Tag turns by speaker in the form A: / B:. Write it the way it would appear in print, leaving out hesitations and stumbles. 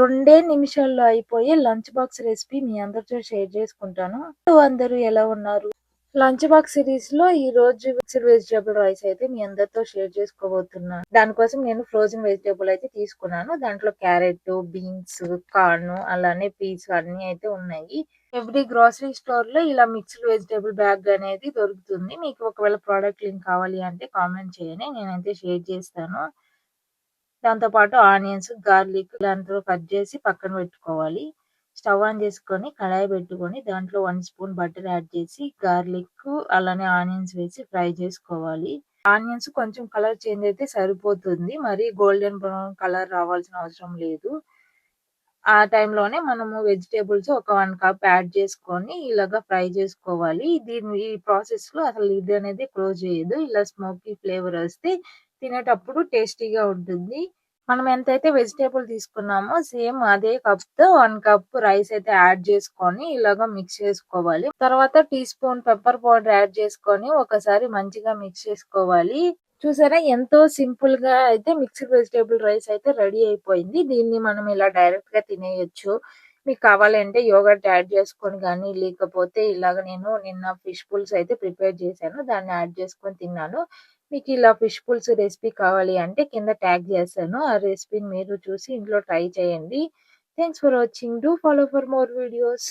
A: రెండే నిమిషాల్లో అయిపోయే లంచ్ బాక్స్ రెసిపీ మీ అందరితో షేర్ చేసుకుంటాను. అందరూ ఎలా ఉన్నారు? లంచ్ బాక్స్ సిరీస్ లో ఈ రోజు మిక్స్డ్ వెజిటేబుల్ రైస్ అయితే మీ అందరితో షేర్ చేసుకోబోతున్నాను. దానికోసం నేను ఫ్రోజన్ వెజిటేబుల్ అయితే తీసుకున్నాను. దాంట్లో క్యారెట్, బీన్స్, కార్న్, అలానే పీస్ అన్ని అయితే ఉన్నాయి. ఎవ్రీ గ్రోసరీ స్టోర్ లో ఇలా మిక్స్డ్ వెజిటేబుల్ బ్యాగ్ అనేది దొరుకుతుంది. మీకు ఒకవేళ ప్రోడక్ట్ లింక్ కావాలి అంటే కామెంట్ చేయండి, నేనైతే షేర్ చేస్తాను. దాంతో పాటు ఆనియన్స్, గార్లిక్ దాంట్లో కట్ చేసి పక్కన పెట్టుకోవాలి. స్టవ్ ఆన్ చేసుకొని కడాయి పెట్టుకొని దాంట్లో 1 స్పూన్ బటర్ యాడ్ చేసి గార్లిక్ అలానే ఆనియన్స్ వేసి ఫ్రై చేసుకోవాలి. ఆనియన్స్ కొంచెం కలర్ చేంజ్ అయితే సరిపోతుంది, మరి గోల్డెన్ బ్రౌన్ కలర్ రావాల్సిన అవసరం లేదు. ఆ టైంలోనే మనము వెజిటేబుల్స్ ఒక 1 కప్ యాడ్ చేసుకొని ఇలాగా ఫ్రై చేసుకోవాలి. ఈ ప్రాసెస్ లో అసలు లిడ్ అనేది క్లోజ్ చేయదు. ఇలా స్మోకీ ఫ్లేవర్ వస్తే తినేటప్పుడు టేస్టీగా ఉంటుంది. మనం ఎంతైతే వెజిటేబుల్ తీసుకున్నామో సేమ్ అదే కప్ తో 1 కప్ రైస్ అయితే యాడ్ చేసుకొని ఇలాగా మిక్స్ చేసుకోవాలి. తర్వాత teaspoon pepper powder add చేసుకొని ఒకసారి మంచిగా మిక్స్ చేసుకోవాలి. చూసారా, ఎంతో సింపుల్ గా అయితే మిక్స్డ్ వెజిటేబుల్ రైస్ అయితే రెడీ అయిపోయింది. దీన్ని మనం ఇలా డైరెక్ట్ గా తినేయొచ్చు. మీకు కావాలంటే యోగర్ట్ యాడ్ చేసుకొని కానీ, లేకపోతే ఇలాగ నేను నిన్న ఫిష్ పుల్స్ అయితే ప్రిపేర్ చేశాను, దాన్ని యాడ్ చేసుకొని తిన్నాను. మీకు ఇలా ఫిష్ పుల్స్ రెసిపీ కావాలి అంటే కింద ట్యాగ్ చేశాను. ఆ రెసిపీని మీరు చూసి ఇంట్లో ట్రై చేయండి. Thanks for watching. Do follow for more videos.